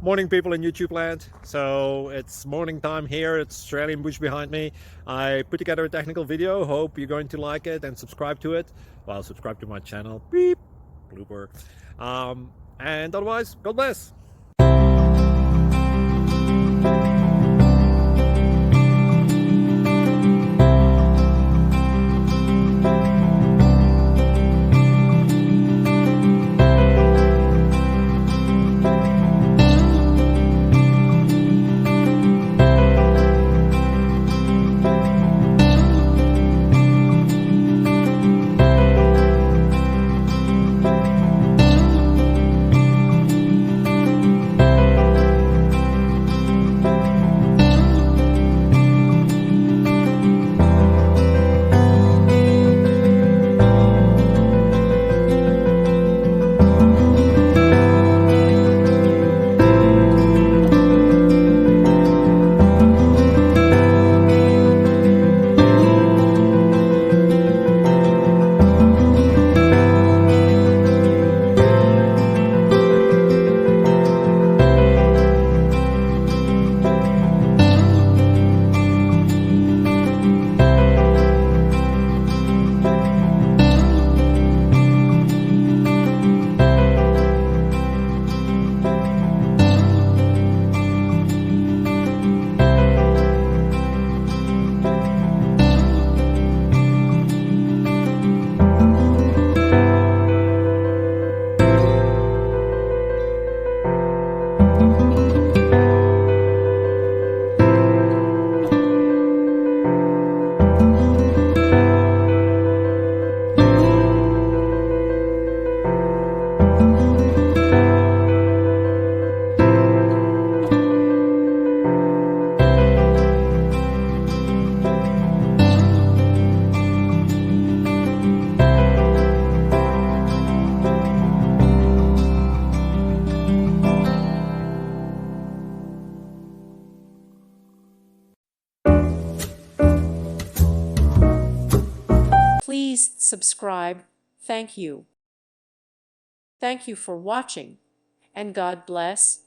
Morning, people in YouTube land. So it's morning time here. It's Australian bush behind me. I put together a technical video. Hope you're going to like it and subscribe to it. Well, subscribe to my channel. Beep, blooper. And otherwise, God bless. Please subscribe. Thank you. Thank you for watching, and God bless.